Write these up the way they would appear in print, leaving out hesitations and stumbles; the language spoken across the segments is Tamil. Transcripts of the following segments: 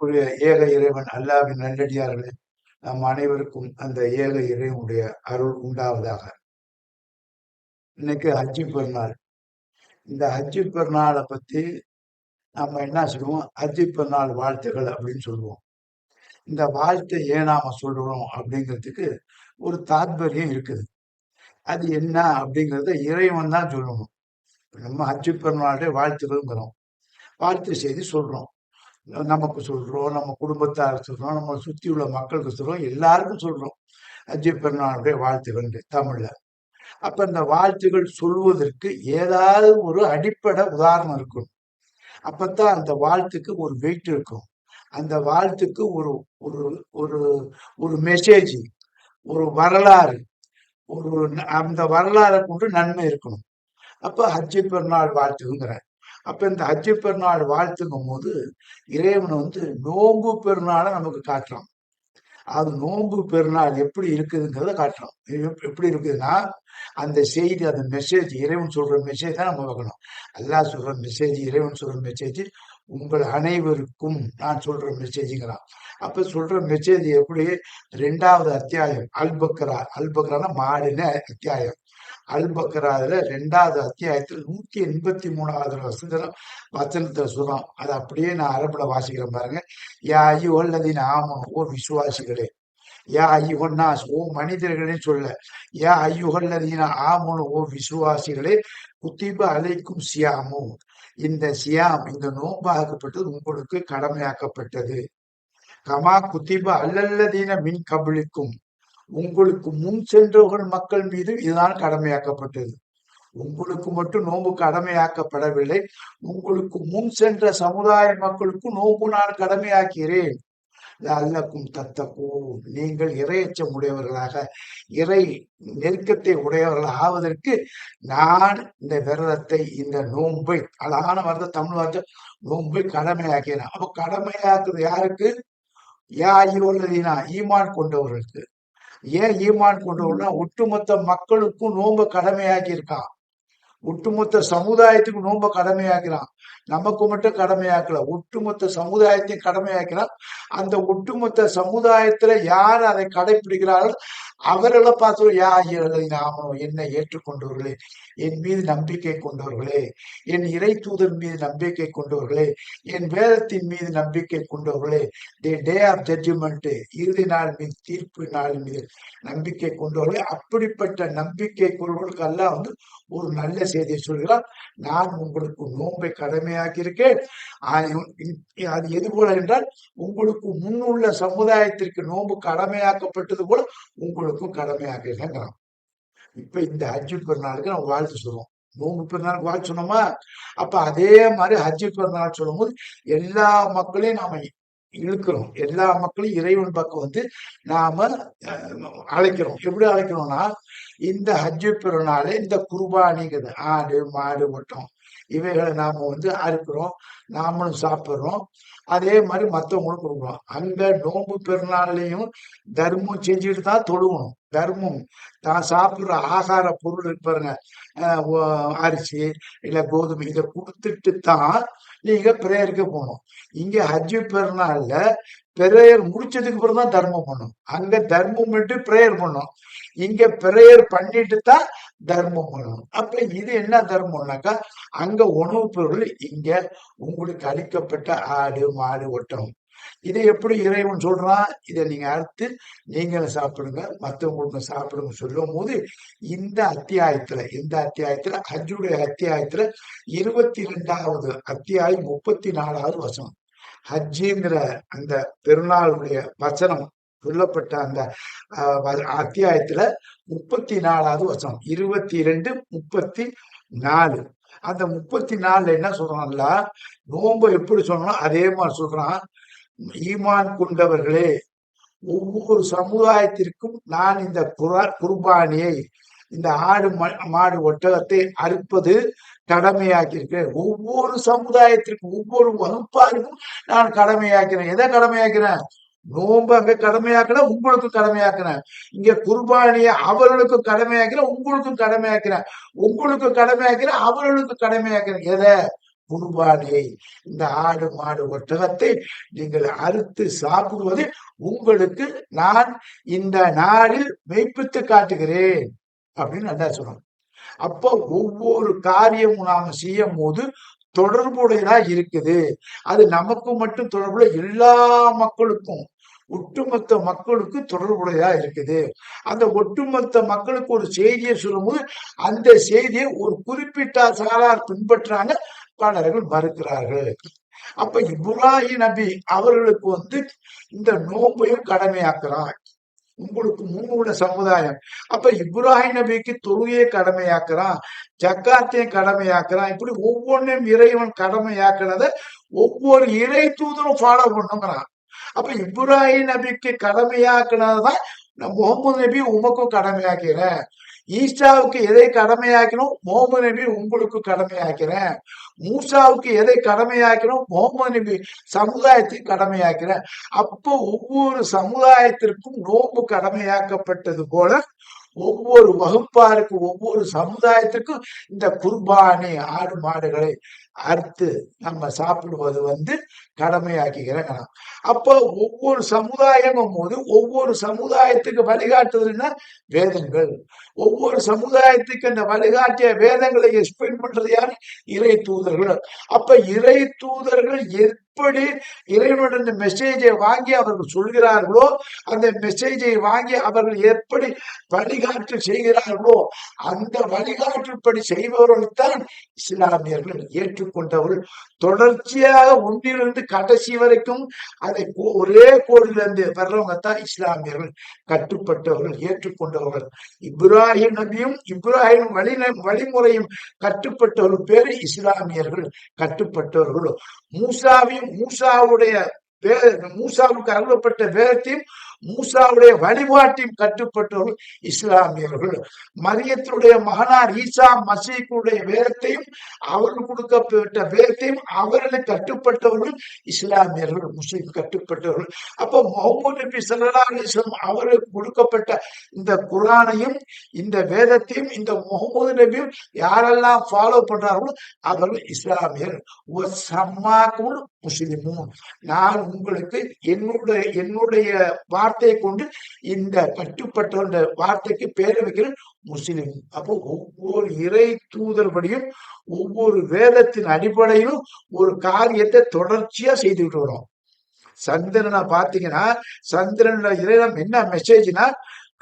அன்பிற்குரிய ஏக இறைவன் அல்லாஹ்வின் நல்லடியார்களே, நம் அனைவருக்கும் அந்த ஏக இறைவனுடைய அருள் உண்டாவதாக. இன்னைக்கு ஹஜ்ஜி பெருநாள். இந்த ஹஜ்ஜி பெருநாளை பத்தி நம்ம என்ன சொல்லுவோம்? ஹஜ்ஜி பெருநாள் வாழ்த்துக்கள் அப்படின்னு சொல்லுவோம். இந்த வாழ்த்தை ஏன் நாம சொல்றோம் அப்படிங்கிறதுக்கு ஒரு தாத்பரியம் இருக்குது. அது என்ன அப்படிங்கிறத இறைவன் தான் சொல்லணும். நம்ம ஹஜ்ஜி பெருநாளுடைய வாழ்த்துக்கள்ங்கிறோம். வாழ்த்து செய்தி சொல்றோம். நமக்கு சொல்றோம், நம்ம குடும்பத்தாருக்கு சொல்றோம், நம்மளை சுத்தி உள்ள மக்களுக்கு சொல்றோம், எல்லாருக்கும் சொல்றோம். ஹஜ்ஜி பெருநாளுடைய வாழ்த்துக்கள் தமிழ்ல. அப்ப இந்த வாழ்த்துகள் சொல்வதற்கு ஏதாவது ஒரு அடிப்படை உதாரணம் இருக்கும். அப்பத்தான் அந்த வாழ்த்துக்கு ஒரு வெயிட் இருக்கும். அந்த வாழ்த்துக்கு ஒரு ஒரு ஒரு ஒரு மெசேஜ், ஒரு வரலாறு, அந்த வரலாறை கொண்டு நன்மை இருக்கணும். அப்ப ஹஜ்ஜி பெருநாள் வாழ்த்துங்கிறேன். அப்ப இந்த ஹஜ்ஜி பெருநாள் வாழ்த்துங்கும் போது இறைவன் நோன்பு பெருநாளை நமக்கு காட்டுறான். அது நோன்பு பெருநாள் எப்படி இருக்குதுங்கிறத காட்டுறோம். எப்படி இருக்குதுன்னா, அந்த செய்தி, அந்த மெசேஜ், இறைவன் சொல்ற மெசேஜ் தான் நம்ம பார்க்கணும். அல்லாஹ் சொல்ற மெசேஜ், இறைவன் சொல்ற மெசேஜ், உங்கள் அனைவருக்கும் நான் சொல்ற மெசேஜுங்கிறான். அப்ப சொல்ற மெசேஜ் எப்படி? 2வது அத்தியாயம் அல் பக்ரானா மாடின அத்தியாயம். அல்-பக்ரால 2வது அத்தியாயத்தில் 183வது வசனத்துல சொல்றோம். அதை அப்படியே நான் அரபுல வாசிக்கிறேன் பாருங்க. யா அய்யுஹல்லதீன ஆமனூ, ஓ விசுவாசிகளே. யா அய்யுஹன்னாஸ், ஓ மனிதர்களே சொல்ல. யா அய்யுஹல்லதீன ஆமனூ, ஓ விசுவாசிகளே. குத்திப அலைக்கும் சியாமு, இந்த சியாம், இந்த நோன்பாகப்பட்டது உங்களுக்கு கடமையாக்கப்பட்டது. கமா குத்திப அல்லல்லதீன மின் கபலிக்கும், உங்களுக்கு முன் சென்றவர்கள் மக்கள் மீது இதுதான் கடமையாக்கப்பட்டது. உங்களுக்கு மட்டும் நோன்பு கடமையாக்கப்படவில்லை, உங்களுக்கு முன் சென்ற சமுதாய மக்களுக்கும் நோன்பு நான் கடமையாக்கிறேன். அல்லக்கும் தத்தப்போ, நீங்கள் இறையச்சம் உடையவர்களாக, இறை நெருக்கத்தை உடையவர்கள் ஆவதற்கு நான் இந்த விரதத்தை, இந்த நோன்பை, அழகான வார்த்தை, தமிழ் வார்த்தை, நோன்பை கடமையாக்கிறேன். அப்ப கடமையாக்குறது யாருக்கு? யா ஐயுஹல்லதீனா, ஈமான் கொண்டவர்களுக்கு. ஏன் ஈமான் கொண்டவர்கள்னா, ஒட்டுமொத்த மக்களுக்கும் நோன்பை கடமையாக்கி இருக்கான். ஒட்டுமொத்த சமுதாயத்துக்கு நோன்ப கடமையாக்கிறான். நமக்கு மட்டும் கடமையாக்கல, ஒட்டுமொத்த சமுதாயத்தையும் கடமையாக்கிறான். அந்த ஒட்டுமொத்த சமுதாயத்துல யார் அதை கடைபிடிக்கிறார்கள் அவர்களை பார்த்து, யா ஐயுஹல்லதீன ஆமனூ, என்னை ஏற்றுக்கொண்டவர்களே, என் மீது நம்பிக்கை கொண்டவர்களே, என் இறை தூதர் மீது நம்பிக்கை கொண்டவர்களே, என் வேதத்தின் மீது நம்பிக்கை கொண்டவர்களே, தி டே ஆஃப் ஜட்ஜ்மெண்ட், இறுதி நாள் மீது, தீர்ப்பு நாள் மீது நம்பிக்கை கொண்டவர்களே. அப்படிப்பட்ட நம்பிக்கை கொள்வர்களுக்கு எல்லாம் ஒரு நல்ல செய்தியை சொல்கிறார். நான் உங்களுக்கு நோன்பை கடமையாக்கியிருக்கேன். அது எது போல என்றால், உங்களுக்கு முன்னுள்ள சமுதாயத்திற்கு நோன்பு கடமையாக்கப்பட்டது போல உங்களுக்கும் கடமையாக்கிறேங்கிறான். இப்ப இந்த ஹஜ்ஜி பெருநாளுக்கு நம்ம வாழ்த்து சொல்லுவோம். நோன்பு பெருநாளுக்கு வாழ்த்து சொன்னோமா? அப்ப அதே மாதிரி ஹஜ்ஜி பெருநாள் சொல்லும் போது எல்லா மக்களையும் நாம இழுக்கிறோம். எல்லா மக்களையும் இறைவன் பக்கம் நாம அழைக்கிறோம். எப்படி அழைக்கிறோம்னா, இந்த ஹஜ்ஜி பெருநாளை, இந்த குர்பானிங்கிறது, ஆடு மாடு ஒட்டம், இவைகளை நாம அறுக்கிறோம், நாமளும் சாப்பிடுறோம். அதே மாதிரி மற்றவங்களும் கொடுக்குறோம். அங்க நோன்பு பெருநாள்லையும் தர்மம் செஞ்சுட்டு தான் தொழுகணும். தர்மம், தான் சாப்பிடுற ஆகார பொருள் இருக்கு பாருங்க, அரிசி இல்ல கோதுமை, இதை கொடுத்துட்டு தான் நீங்க பிரேயருக்கு போகணும். இங்க ஹஜ்ஜி பெருநாள்ல பிரேயர் முடிச்சதுக்கு அப்புறம் தான் தர்மம் பண்ணும். அங்க தர்மம் பண்ணிட்டு பிரேயர் பண்ணும், இங்க பிரேயர் பண்ணிட்டு தான் தர்மம் பண்ணணும். அப்ப இது என்ன தர்மம்னாக்கா, அங்க உணவு பொருள், இங்க உங்களுக்கு அளிக்கப்பட்ட ஆடு மாடு ஒட்டகம். இதை எப்படி இறைவன் சொல்றான்? இதை நீங்க அறுத்து நீங்களும் சாப்பிடுங்க, மற்றவங்களுக்கு சாப்பிடுங்க சொல்லும் போது, இந்த அத்தியாயத்துல ஹஜ்ஜுடைய அத்தியாயத்துல 22வது அத்தியாயம் 34வது வசனம், ஹஜ்ஜிங்கிற அந்த பெருநாளுடைய வசனம் சொல்லப்பட்ட அந்த அத்தியாயத்துல 34வது வசனம், 22, 34. அந்த 34 என்ன சொல்றான்ல, நோன்பு எப்படி சொல்லணும் அதே மாதிரி சொல்றான். ஈமான் கொண்டவர்களே, ஒவ்வொரு சமுதாயத்திற்கும் நான் இந்த குர்பானியை, இந்த ஆடு மாடு ஒட்டகத்தை அறுப்பது கடமையாக்கியிருக்கிறேன். ஒவ்வொரு சமுதாயத்திற்கும், ஒவ்வொரு வகுப்பாருக்கும் நான் கடமையாக்கிறேன். எதை கடமையாக்கிறேன்? நோன்பு அங்க கடமையாக்கிறேன், உங்களுக்கும் கடமையாக்கிறேன். இங்க குர்பானிய அவர்களுக்கும் கடமையாக்கிறேன், உங்களுக்கும் கடமையாக்கிறேன். உங்களுக்கு கடமையாக்கிறேன், அவர்களுக்கு கடமையாக்கிறேன். எதை? குர்பானியை, இந்த ஆடு மாடு ஒட்டகத்தை நீங்கள் அறுத்து சாப்பிடுவது உங்களுக்கு நான் இந்த நாளில் மெய்ப்பித்து காட்டுகிறேன் அப்படின்னு நல்லா சொல்லணும். அப்போ ஒவ்வொரு காரியமும் நாம செய்யும் போது தொடர்புடையதா இருக்குது. அது நமக்கு மட்டும் தொடர்புடைய எல்லா மக்களுக்கும், ஒட்டுமொத்த மக்களுக்கு தொடர்புடையதா இருக்குது. அந்த ஒட்டுமொத்த மக்களுக்கு ஒரு செய்தியை சொல்லும் போது அந்த செய்தியை ஒரு குறிப்பிட்ட சாரார் பின்பற்றாங்க, பலர்கள் மறுக்கிறார்கள். அப்ப இப்ராஹிம் நபி அவர்களுக்கு இந்த நோன்பையும் கடமையாக்குறான். உங்களுக்கு முன்னுள்ள சமுதாயம். அப்ப இப்ராஹிம் நபிக்கு தொழுகையை கடமையாக்குறான், ஜக்காத்தையும் கடமையாக்குறான். இப்படி ஒவ்வொன்றையும் இறைவன் கடமையாக்குறத ஒவ்வொரு இறை தூதரும் ஃபாலோ பண்ணுங்கிறான். அப்ப இப்ராஹிம் நபிக்கு கடமையாக்குனதுதான் முகமது நபி உமக்கும் கடமையாக்கிறேன். ஈசாவுக்கு எதை கடமையாக்கணும், முகமது நபி உங்களுக்கு கடமையாக்கிறேன். மூசாவுக்கு எதை கடமையாக்கணும், முகமது நபி சமுதாயத்தை கடமையாக்கிறேன். அப்போ ஒவ்வொரு சமுதாயத்திற்கும் நோன்பு கடமையாக்கப்பட்டது போல ஒவ்வொரு வகுப்பாருக்கு, ஒவ்வொரு சமுதாயத்திற்கும் இந்த குர்பானி ஆடு மாடுகளை அறுத்து நம்ம சாப்பிடுவது கடமையாக்குகிறேன். அப்போ ஒவ்வொரு சமுதாயமும் போது ஒவ்வொரு சமுதாயத்துக்கு வழிகாட்டுதல்னா வேதங்கள். ஒவ்வொரு சமுதாயத்துக்கு அந்த வழிகாட்டிய வேதங்களை எக்ஸ்பிளைன் பண்றது யாரு? இறை தூதர்கள். அப்ப இறை தூதர்கள் எப்படி இறைவனுடைய மெசேஜை வாங்கி அவர்கள் சொல்கிறார்களோ, அந்த மெசேஜை வாங்கி அவர்கள் எப்படி வழிகாட்டு செய்கிறார்களோ, அந்த வழிகாட்டுப்படி செய்பவர்கள்தான் இஸ்லாமியர்கள் ஏற்றுக்கொண்டவர்கள். தொடர்ச்சியாக ஒன்றிலிருந்து கடைசி வரைக்கும் அதை ஒரே கோடிலிருந்து வர்றவங்க தான் இஸ்லாமியர்கள், கட்டுப்பட்டவர்கள், ஏற்றுக்கொண்டவர்கள். இப்ராஹிம் நபியும் இப்ராஹிம் வழிமுறையும் கட்டுப்பட்டவர்கள் பேரு இஸ்லாமியர்கள், கட்டுப்பட்டவர்கள். மூசாவுக்கு அருளப்பட்ட வேதத்தையும் மூசாவுடைய வழிபாட்டையும் கட்டுப்பட்டவர்கள் இஸ்லாமியர்கள். மரியத்தினுடைய மகனார் ஈசா மசீக்குடைய வேதத்தையும் அவர்கள் கொடுக்கப்பட்ட வேதத்தையும் அவர்களுக்கு கட்டுப்பட்டவர்கள் இஸ்லாமியர்கள், முஸ்லிம் கட்டுப்பட்டவர்கள். அப்போ முஹம்மது நபி ஸல்லல்லாஹு அலைஹி வஸல்லம் அவர்களுக்கு கொடுக்கப்பட்ட இந்த குர்ஆனையும் இந்த வேதத்தையும் இந்த முஹம்மது நபியும் யாரெல்லாம் ஃபாலோ பண்றார்களோ அவர்கள் இஸ்லாமியர். முஸ்லிமும், நான் உங்களுக்கு என்னுடைய வார்த்தையை கொண்டு இந்த கட்டுப்பட்ட வார்த்தைக்கு பேர் வைக்கிறேன் முஸ்லிம். அப்போ ஒவ்வொரு இறை தூதர்படியும் ஒவ்வொரு வேதத்தின் அடிப்படையிலும் ஒரு காரியத்தை தொடர்ச்சியா செய்துக்கிட்டு வரும். சந்திரனை பாத்தீங்கன்னா, சந்திரனோட இறைவன் என்ன மெசேஜ்னா,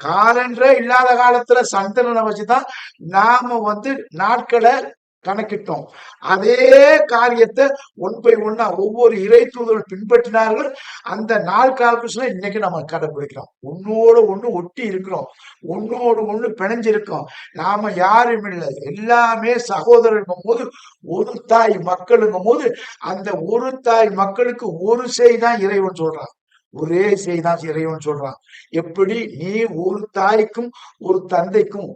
காலன்றே இல்லாத காலத்துல சந்திரனை வச்சுதான் நாம நாட்களை கணக்கிட்டோம். அதே காரியத்தை ஒன் பை ஒன்னா ஒவ்வொரு இறை தூதர்கள் பின்பற்றினார்கள். அந்த நாள் கால்குலேஷன் இன்னைக்கு நம்ம கடைபிடிக்கிறோம். ஒன்னோடு ஒண்ணு ஒட்டி இருக்கிறோம், ஒன்னோடு ஒண்ணு பிணைஞ்சிருக்கோம். நாம யாரும் இல்லை, எல்லாமே சகோதரர்கள் போது, ஒரு தாய் மக்களுங்கும் போது அந்த ஒரு தாய் மக்களுக்கு ஒரு செய்தான் இறைவன் சொல்றான், ஒரே செய்தான் இறைவன் சொல்றான். எப்படி நீ ஒரு தாய்க்கும் ஒரு தந்தைக்கும்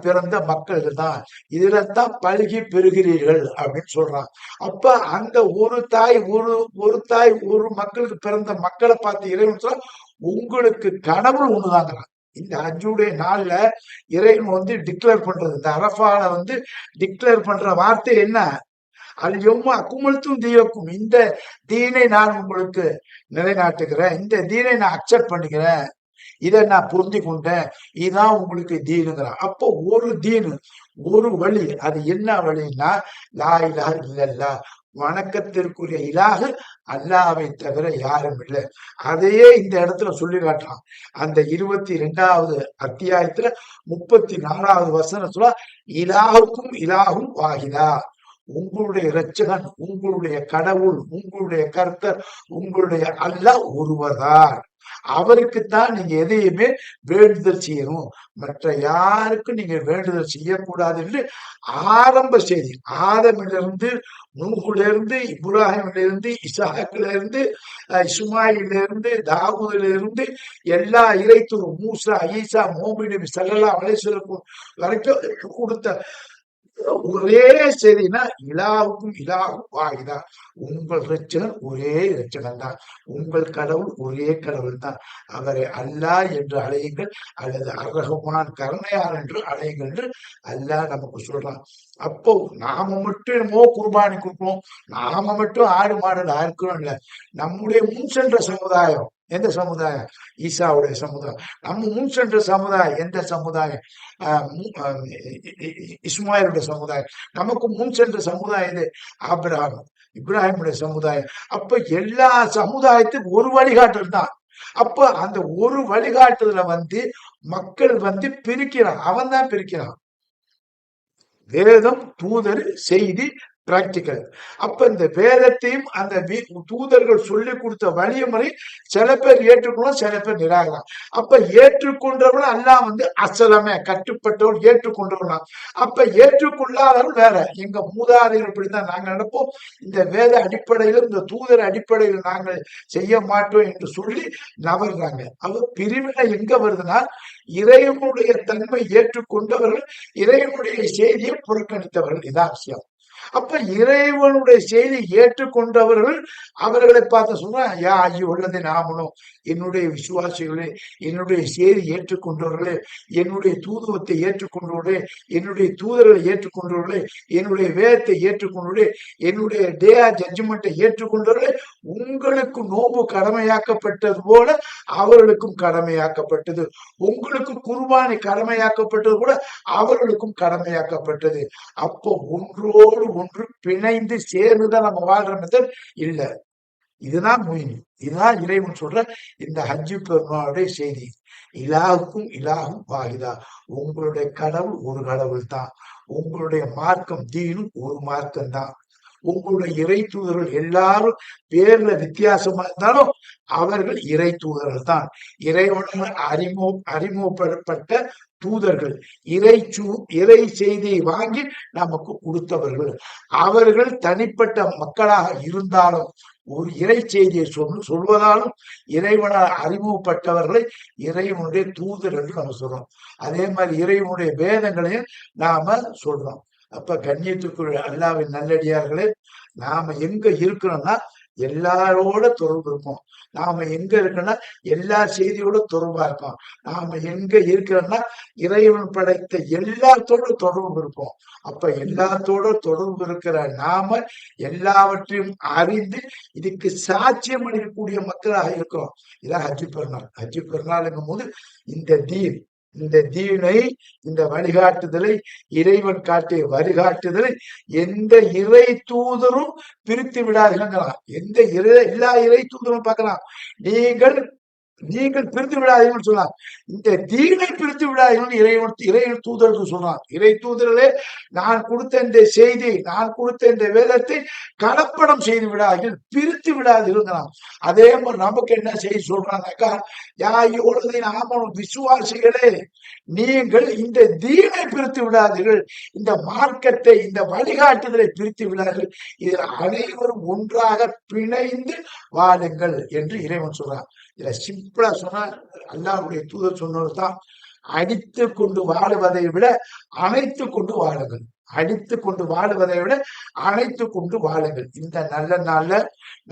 பிறந்த மக்கள் தான், இதுலதான் பல்கி பெறுகிறீர்கள் அப்படின்னு சொல்றான். அப்ப அந்த ஒரு தாய் ஒரு மக்களுக்கு பிறந்த மக்களை பார்த்து இறைவன் சொல்றான், உங்களுக்கு கடவுள் ஒண்ணுதாங்கிறான். இந்த ஹஜ்ஜுடைய நாள்ல இறைவன் டிக்ளேர் பண்றது, இந்த அரஃபால டிக்ளேர் பண்ற வார்த்தை என்ன? அல்யௌம அக்மல்து தீனக்கும், இந்த தீனை நான் உங்களுக்கு நிலைநாட்டுகிறேன், இந்த தீனை நான் அக்செப்ட் பண்ணிக்கிறேன், இதை நான் புரிந்து கொண்டேன், இதுதான் உங்களுக்கு தீனுங்கிறான். அப்போ ஒரு தீனு, ஒரு வழி. அது என்ன வழின்னா, லா இலாஹ இல்லல்லாஹ், வணக்கத்திற்குரிய இலாஹு அல்லாஹ்வை தவிர யாரும் இல்லை. அதையே இந்த இடத்துல சொல்லி காட்டுறான். அந்த 22வது அத்தியாயத்துல 34வது வசனத்துல, இலாஹுக்கும் இலாஹும் வாஹிதா, உங்களுடைய இரட்சகன், உங்களுடைய கடவுள், உங்களுடைய கர்த்தர், உங்களுடைய அல்லாஹ் ஒருவர்தான். அவருக்குத்தான் நீங்க எதையுமே வேண்டுதல் செய்யணும், மற்ற யாருக்கும் நீங்க வேண்டுதல் செய்யக்கூடாது என்று ஆரம்ப செய்தி, ஆதமிலிருந்து நூஹிலிருந்து இப்ராஹிமிலிருந்து இசாக்கிலிருந்து இஸ்மாயிலிருந்து தாவூதிலிருந்து எல்லா இறைத்தூரும் மூசா ஈசா முஹம்மது நபி ஸல்லல்லாஹு அலைஹி வஸல்லம் வரைக்கும் கொடுத்த ஒரே செய்தினா இலாவுக்கும் இலாகும் வாகிதா. உங்கள் இரட்சகர் ஒரே இரட்சகன் தான். உங்கள் கடவுள் ஒரே கடவுள் தான். அவரை அல்லாஹ் என்று அழையுங்கள் அல்லது அர்-ரஹ்மான் கருணையார் என்று அழையுங்கள் என்று அல்லாஹ் நமக்கு சொல்றான். அப்போ நாம மட்டும் என்னமோ குர்பானி கொடுப்போம், நாம மட்டும் ஆடு மாடு அறுக்கிறோம் இல்ல. நம்முடைய முன் சென்ற சமுதாயம் எந்த சமுதாயம்? ஈசாவுடைய சமுதாயம். நம்ம முன் சென்ற சமுதாயம் எந்த சமுதாயம்? இஸ்மாயிலுடைய சமுதாயம். நமக்கு முன் சென்ற சமுதாயம் இது ஆபிரகாம் இப்ராஹிமுடைய சமுதாயம். அப்ப எல்லா சமுதாயத்துக்கும் ஒரு வழிகாட்டல் தான். அப்ப அந்த ஒரு வழிகாட்டுதல மக்கள் பிரிக்கிறான். அவன் தான் பிரிக்கிறான். வேதம், தூதர், செய்தி, பிராக்டிக்கல். அப்ப இந்த வேதத்தையும் அந்த தூதர்கள் சொல்லி கொடுத்த வழிமுறை சில பேர் ஏற்றுக்கணும், சில பேர் நிராகலாம். அப்ப ஏற்றுக்கொண்டவர்கள் எல்லாம் அசலமே கட்டுப்பட்டவர்கள் ஏற்றுக்கொண்டவர்களாம். அப்ப ஏற்றுக்கொள்ளாதவர்கள் வேற. எங்க மூதாதைகள் இப்படித்தான் நாங்க நினைப்போம், இந்த வேத அடிப்படையிலும் இந்த தூதர் அடிப்படையில் நாங்கள் செய்ய மாட்டோம் என்று சொல்லி நவர்றாங்க. அவ பிரிவினை எங்க வருதுன்னா, இறைவனுடைய தன்மை ஏற்றுக்கொண்டவர்கள், இறைவனுடைய செய்தியை புறக்கணித்தவர்கள். இதான் விஷயம். அப்ப இறைவனுடைய செய்தி ஏற்றுக்கொண்டவர்கள் அவர்களை பார்த்து சொன்னா, யா ஐயோ உள்ளதை நாமனும் என்னுடைய விசுவாசிகளே, என்னுடைய செய்தி ஏற்றுக்கொண்டவர்களே, என்னுடைய தூதுவத்தை ஏற்றுக்கொண்டவர்களே, என்னுடைய தூதர்களை ஏற்றுக்கொண்டவர்களே, என்னுடைய வேதத்தை ஏற்றுக்கொண்டவர்களே, என்னுடைய டே ஆஃப் ஜட்ஜ்மெண்ட்டை ஏற்றுக்கொண்டவர்களே, உங்களுக்கு நோன்பு கடமையாக்கப்பட்டது போல அவர்களுக்கும் கடமையாக்கப்பட்டது. உங்களுக்கு குர்பானி கடமையாக்கப்பட்டது கூட அவர்களுக்கும் கடமையாக்கப்பட்டது. அப்போ ஒன்றோடு ஒன்று பிணைந்து சேர்ந்துதான் நம்ம வாழ்ற மெத்தட் இல்ல. இதுதான் மொயின். இதுதான் இறைவன் சொல்ற இந்த ஹஜ்ஜு பெருமாளுடைய செய்தி. இலாவுக்கும் இலாகும் வாகிதா. உங்களுடைய கடவுள் ஒரு கடவுள் தான். உங்களுடைய மார்க்கம் தீனும் ஒரு மார்க்கம் தான். உங்களுடைய இறை தூதர்கள் எல்லாரும் பேர்ல வித்தியாசமா இருந்தாலும் அவர்கள் இறை தூதர்கள் தான். இறைவனால் அறிமுகப்பட்ட தூதர்கள், இறை செய்தியை வாங்கி நமக்கு கொடுத்தவர்கள். அவர்கள் தனிப்பட்ட மக்களாக இருந்தாலும் ஒரு இறை செய்தியை சொல்வதாலும் இறைவனால் அறிமுகப்பட்டவர்களை இறைவனுடைய தூதர் என்று நம்ம சொல்றோம். அதே மாதிரி இறைவனுடைய வேதங்களையும் நாம சொல்றோம். அப்ப கண்ணியத்துக்குரிய அல்லாஹ்வின் நல்லடியார்களே, நாம எங்க இருக்கிறோம்னா எல்லாரோட தொடர்பு இருப்போம். நாம எங்க இருக்கோம்னா எல்லா செய்தியோட தொடர்பா இருக்கோம். நாம எங்க இருக்கிறோம்னா இறைவன் படைத்த எல்லாத்தோட தொடர்பு இருப்போம். அப்ப எல்லாத்தோட தொடர்பு இருக்கிற நாம எல்லாவற்றையும் அறிந்து இதுக்கு சாட்சியம் அளிக்கக்கூடிய மக்களாக இருக்கிறோம். இதான் ஹஜ்ஜு பெருநாள். ஹஜ்ஜு பெருநாளுங்கும் போது இந்த தீனை, இந்த வழிகாட்டுதலை, இறைவன் காட்டிய வழிகாட்டுதலை எந்த இறை தூதரும் பிரித்து விடாதீர்களாம். எல்லா இறை தூதரும் பார்க்கலாம். நீங்கள் பிரித்து விடாதீங்கன்னு சொல்லலாம். இந்த தீனை பிரித்து விடாதீர்கள் இறைவன் தூதருக்கு சொல்றான். இறை தூதர்களே, நான் கொடுத்த இந்த செய்தி, நான் கொடுத்த இந்த வேதத்தை கலப்படம் செய்து விடாதீர்கள், பிரித்து விடாதீர்கள். அதே மாதிரி நமக்கு என்ன செய்தி சொல்றாங்கக்கா, யாயோடு நாம விசுவாசிகளே, நீங்கள் இந்த தீனை பிரித்து விடாதீர்கள், இந்த மார்க்கத்தை, இந்த வழிகாட்டுதலை பிரித்து விடாதீர்கள், இதில் அனைவரும் ஒன்றாக பிணைந்து வாழுங்கள் என்று இறைவன் சொல்றான். இதுல சிம்பிளா சொன்னா அல்லாஹ்வுடைய தூதர் சொன்னதுதான், அடித்து கொண்டு வாழுவதை விட அணைத்து கொண்டு வாழுங்கள். அடித்து கொண்டு வாழுவதை விட அணைத்து கொண்டு வாழுங்கள். இந்த நல்ல நாள்ல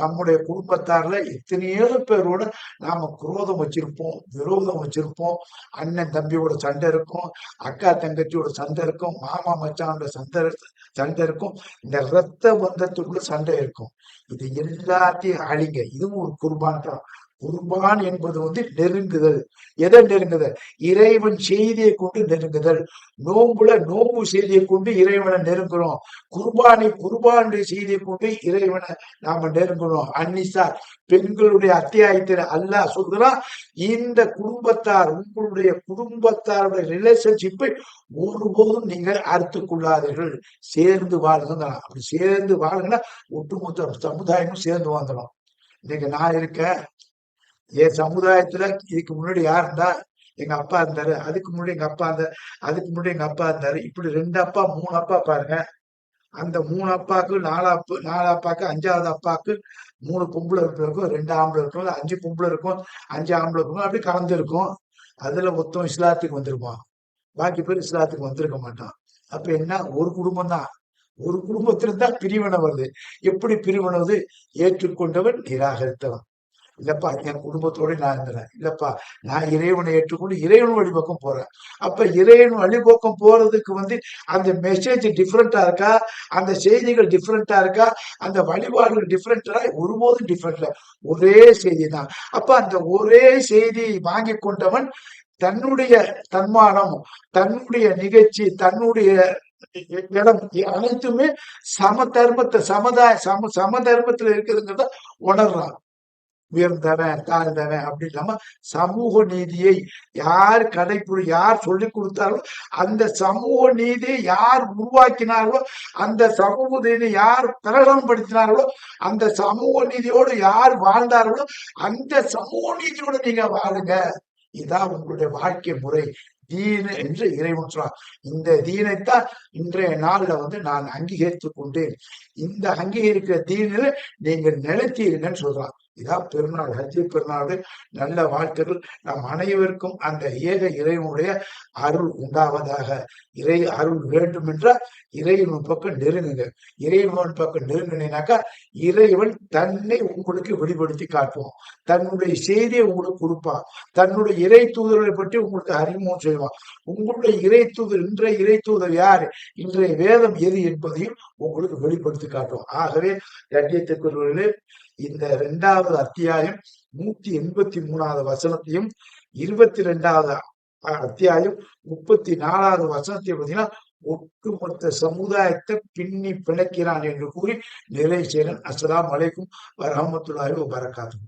நம்முடைய குடும்பத்தார்ல எத்தனையோ பேரோட நாம குரோதம் வச்சிருப்போம், விரோதம் வச்சிருப்போம். அண்ணன் தம்பியோட சண்டை இருக்கும், அக்கா தங்கச்சியோட சண்டை இருக்கும், மாமா மச்சானோட சண்டை இருக்கும். இந்த இரத்த பந்தத்துக்குள்ள சண்டை இருக்கும். இது எல்லாத்தையும் அழிங்க. இதுவும் ஒரு குர்பான் தான். குர்பான் என்பது நெருங்குதல். எதை நெருங்குதல்? இறைவன் செய்தியை கொண்டு நெருங்குதல். நோன்பு செய்தியை கொண்டு இறைவனை நெருங்குறோம். குர்பானுடைய செய்தியை கொண்டு இறைவனை நாம நெருங்குறோம். அன்னிசா பெண்களுடைய அத்தியாயத்தில் அல்லாஹ் சொல்கிறான், இந்த குடும்பத்தார், உங்களுடைய குடும்பத்தாருடைய ரிலேஷன்ஷிப்பை ஒருபோதும் நீங்கள் அறுத்துக் கொள்ளாதீர்கள், சேர்ந்து வாழுங்க. அப்படி சேர்ந்து வாழுங்கன்னா ஒட்டுமொத்த சமுதாயமும் சேர்ந்து வந்துடும். இன்னைக்கு நான் இருக்கேன், என் சமுதாயத்துல இதுக்கு முன்னாடி யார் இருந்தா, எங்க அப்பா இருந்தாரு, அதுக்கு முன்னாடி எங்க அப்பா இருந்தாரு, அதுக்கு முன்னாடி எங்க அப்பா இருந்தாரு. இப்படி 2 அப்பா 3 அப்பா பாருங்க. அந்த 3 அப்பாக்கு 4 அப்பாக்கு 5வது அப்பாக்கு 3 பொம்பளை இருக்கும், 2 ஆம்பளை இருக்கும், 5 பொம்பளை இருக்கும், 5 ஆம்பளை இருக்கும். அப்படி கலந்து இருக்கும். அதுல மொத்தம் இஸ்லாத்துக்கு வந்திருப்பான், பாக்கி பேர் இஸ்லாத்துக்கு வந்திருக்க மாட்டான். அப்ப என்ன, ஒரு குடும்பம் தான். ஒரு குடும்பத்திலிருந்து பிரிவினை வருது. எப்படி பிரிவினை வருது? ஏற்றுக்கொண்டவன் நிராகரித்தவன். இல்லப்பா என் குடும்பத்தோட நான் இருந்தேன். இல்லப்பா நான் இறைவனை ஏற்றுக்கொண்டு இறைவன் வழிபக்கம் போறேன். அப்ப இறைவன் வழிபக்கம் போறதுக்கு அந்த மெசேஜ் டிஃப்ரெண்டா இருக்கா? அந்த செய்திகள் டிஃப்ரெண்டா இருக்கா? அந்த வழிபாடுகள் டிஃப்ரெண்டா? ஒருபோதும் டிஃப்ரெண்ட் இல்ல. ஒரே செய்தி தான். அப்ப அந்த ஒரே செய்தியை வாங்கி கொண்டவன் தன்னுடைய தன்மானம், தன்னுடைய நிகழ்ச்சி, தன்னுடைய இடம் அனைத்துமே சம தர்மத்தை சம தர்மத்துல இருக்குதுங்கிறத உணர்றான். உயர்ந்தவன் தாழ்ந்தவன் அப்படி இல்லாம சமூக நீதியை யார் சொல்லிக் கொடுத்தார்களோ அந்த சமூக நீதியை யார் உருவாக்கினார்களோ, அந்த சமூக நீதி யார் பிரகடனப்படுத்தினார்களோ, அந்த சமூக நீதியோடு யார் வாழ்ந்தார்களோ அந்த சமூக நீதியோட நீங்க வாழுங்க. இதான் உங்களுடைய வாழ்க்கை முறை. தீன என்று இறைவன் சொல்றான். இந்த தீனைத்தான் இன்றைய நாள்ல நான் அங்கீகரித்துக் கொண்டேன். இந்த அங்கீகரிக்கிற தீனில நீங்கள் நிலைத்தீருங்கன்னு சொல்றான். இதான் பெருநாள், ஹஜ்ஜி பெருநாள். நல்ல வாழ்த்துக்கள். நம் அனைவருக்கும் அந்த ஏக இறைவனுடைய அருள் உண்டாவதாக. இறை அருள் வேண்டும் என்றால் இறைவன் பக்கம் நெருங்குங்க. இறைவன் பக்கம் நெருங்கினாக்கா இறைவன் தன்னை உங்களுக்கு வெளிப்படுத்தி காட்டுவான். தன்னுடைய செய்தியை உங்களுக்கு கொடுப்பான். தன்னுடைய இறை தூதர்களை பற்றி உங்களுக்கு அறிமுகம் செய்வான். உங்களுடைய இறை தூதர், இன்றைய இறை தூதர் யாரு, இன்றைய வேதம் எது என்பதையும் உங்களுக்கு வெளிப்படுத்தி காட்டுவோம். ஆகவே கண்ணியத்துக்குரியவர்களே, இந்த 2வது அத்தியாயம் 183வது வசனத்தையும் 22வது அத்தியாயம் 34வது வசனத்தையும் பார்த்தீங்கன்னா ஒட்டுமொத்த சமுதாயத்தை பின்னி பிணைக்கிறான் என்று கூறி நிறைவு செய்கிறேன். அஸ்ஸலாமு அலைக்கும் வரஹ்மத்துல்லாஹி வபரகாத்துஹு.